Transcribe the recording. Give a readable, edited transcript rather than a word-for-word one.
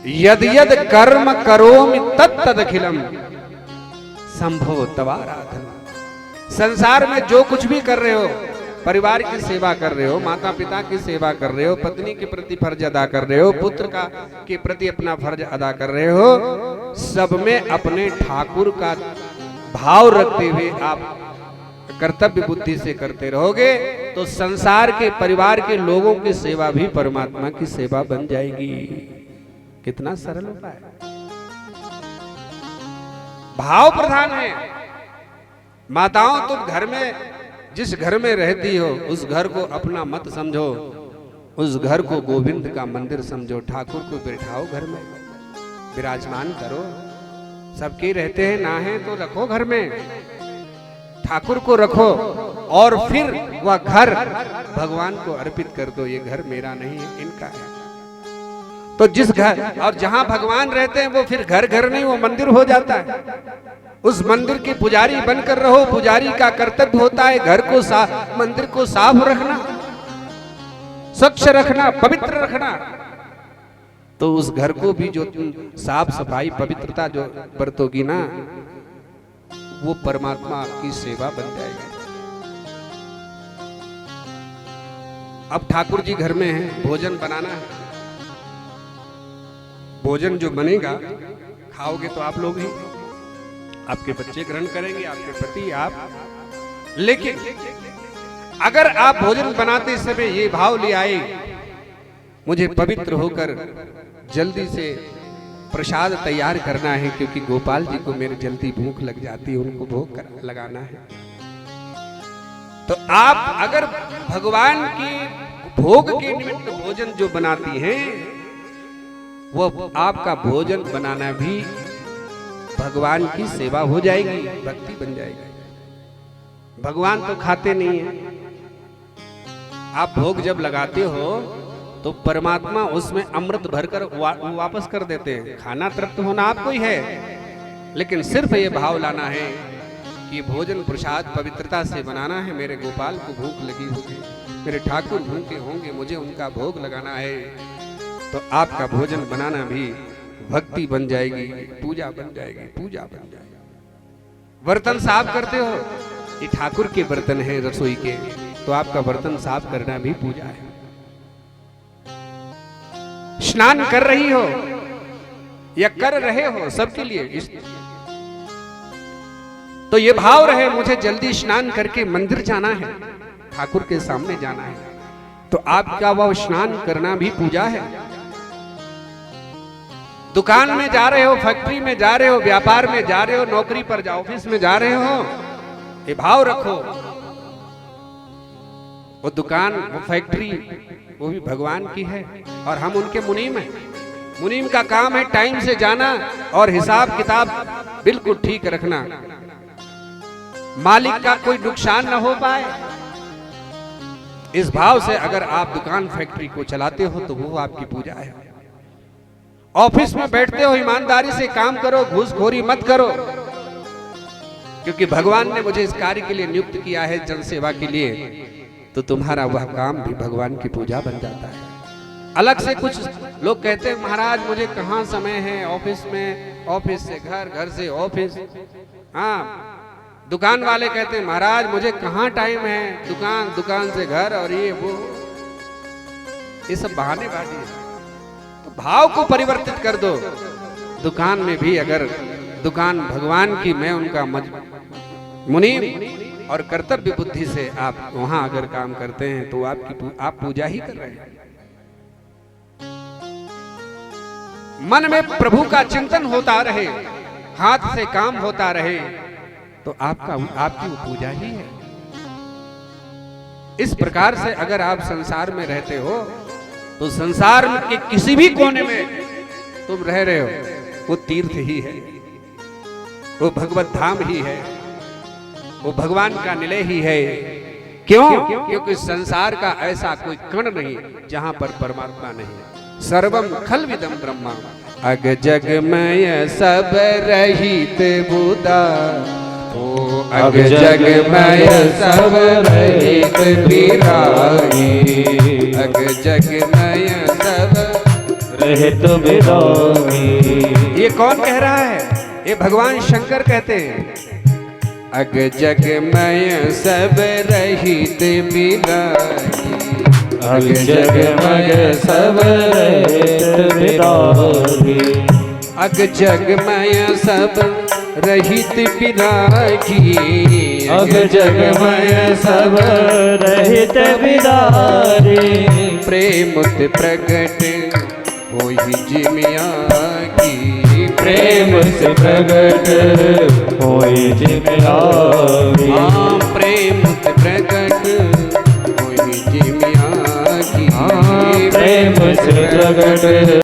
यद यद कर्म करोमि तत्तदखिलम संभव तवाराधन। संसार में जो कुछ भी कर रहे हो, परिवार की सेवा कर रहे हो, माता पिता की सेवा कर रहे हो, पत्नी के प्रति फर्ज अदा कर रहे हो, पुत्र का के प्रति अपना फर्ज अदा कर रहे हो, सब में अपने ठाकुर का भाव रखते हुए आप कर्तव्य बुद्धि से करते रहोगे तो संसार के परिवार के लोगों की सेवा भी परमात्मा की सेवा बन जाएगी। कितना सरल उपाय है। भाव प्रधान है। माताओं तुम घर में जिस घर में रहती हो उस घर को अपना मत समझो, उस घर को गोविंद का मंदिर समझो। ठाकुर को बैठाओ घर में, विराजमान करो। सबके रहते हैं ना है तो रखो घर में, ठाकुर को रखो और फिर वह घर भगवान को अर्पित कर दो। ये घर मेरा नहीं है, इनका है। तो जिस घर और जहां भगवान रहते हैं वो फिर घर घर नहीं, वो मंदिर हो जाता है। उस मंदिर के पुजारी बनकर रहो। पुजारी का कर्तव्य होता है घर को मंदिर को साफ रखना, स्वच्छ रखना, पवित्र रखना। तो उस घर को भी जो तुम साफ सफाई पवित्रता जो बरतोगी ना, वो परमात्मा की सेवा बन जाएगी। अब ठाकुर जी घर में हैं, भोजन बनाना है। भोजन जो बनेगा खाओगे तो आप लोग ही, आपके बच्चे ग्रहण करेंगे, आपके पति, आप। लेकिन अगर आप भोजन बनाते समय ये भाव ले आए, मुझे पवित्र होकर जल्दी से प्रसाद तैयार करना है, क्योंकि गोपाल जी को मेरे जल्दी भूख लग जाती है, उनको भोग लगाना है। तो आप अगर भगवान की भोग के निमित्त भोजन जो बनाती हैं, वो आपका भोजन बनाना भी भगवान की सेवा हो जाएगी, भक्ति बन जाएगी। भगवान तो खाते नहीं है। आप भोग जब लगाते हो तो परमात्मा उसमें अमृत भरकर वापस कर देते हैं। खाना तृप्त होना आपको ही है, लेकिन सिर्फ ये भाव लाना है कि भोजन प्रसाद पवित्रता से बनाना है। मेरे गोपाल को भूख लगी होगी, मेरे ठाकुर भूखे होंगे, मुझे उनका भोग लगाना है। तो आपका भोजन बनाना भी भक्ति बन जाएगी, पूजा बन जाएगी, पूजा बन जाएगी। बर्तन साफ करते हो, ये ठाकुर के बर्तन है रसोई के, तो आपका बर्तन साफ करना भी पूजा है। स्नान कर रही हो या कर रहे हो, सबके लिए तो ये भाव रहे, मुझे जल्दी स्नान करके मंदिर जाना है, ठाकुर के सामने जाना है। तो आपका वह स्नान करना भी पूजा है। दुकान में जा रहे हो, फैक्ट्री में जा रहे हो, व्यापार में जा रहे हो, नौकरी पर जाओ, ऑफिस में जा रहे हो, ये भाव रखो। वो दुकान, वो फैक्ट्री, वो भी भगवान की है और हम उनके मुनीम हैं। मुनीम का काम है टाइम से जाना और हिसाब किताब बिल्कुल ठीक रखना, मालिक का कोई नुकसान न हो पाए। इस भाव से अगर आप दुकान फैक्ट्री को चलाते हो तो वो आपकी पूजा है। ऑफिस में बैठते हो, ईमानदारी से काम करो, घूसखोरी मत करो, क्योंकि भगवान ने मुझे इस कार्य के लिए नियुक्त किया है, जनसेवा के लिए। तो तुम्हारा वह काम भी भगवान की पूजा बन जाता है। अलग से कुछ लोग कहते हैं महाराज मुझे कहाँ समय है, ऑफिस में, ऑफिस से घर, घर से ऑफिस। हाँ, दुकान वाले कहते हैं महाराज मुझे कहाँ टाइम है, दुकान, दुकान से घर और ये वो, ये सब बहानेबाजी है। तो भाव को परिवर्तित कर दो। दुकान में भी अगर दुकान भगवान की, मैं उनका मुनीम और कर्तव्य बुद्धि से आप वहां अगर काम करते हैं तो आप पूजा ही कर रहे हैं। मन में प्रभु का चिंतन होता रहे, हाथ से काम होता रहे, तो आपकी वो पूजा ही है। इस प्रकार से अगर आप संसार में रहते हो तो संसार के किसी भी कोने में तुम रह रहे हो, वो तीर्थ ही है, वो भगवत धाम ही है, वो भगवान का निलय ही है। क्यों? क्योंकि संसार का ऐसा कोई कण नहीं जहां पर परमात्मा नहीं। सर्वम खलविदम ब्रह्मा अग जगमय सब रहित बुदा, ओ अग जगमय सब रहित बिरागी, अग जगमय सब रहित विरागी। ये कौन कह रहा है? ये भगवान शंकर कहते हैं। अग जगमय सब रहित विरागी, अग जगमय सब रहित विरागी। अग जगमय सब रहित विरागी, अग जगमय सब रहित विरागी। प्रेमुत प्रकट होई जिमियागी, प्रेम से प्रगट होई जिमियागी। प्रेमुत प्रकट होई जिमियागी, प्रेम से प्रगट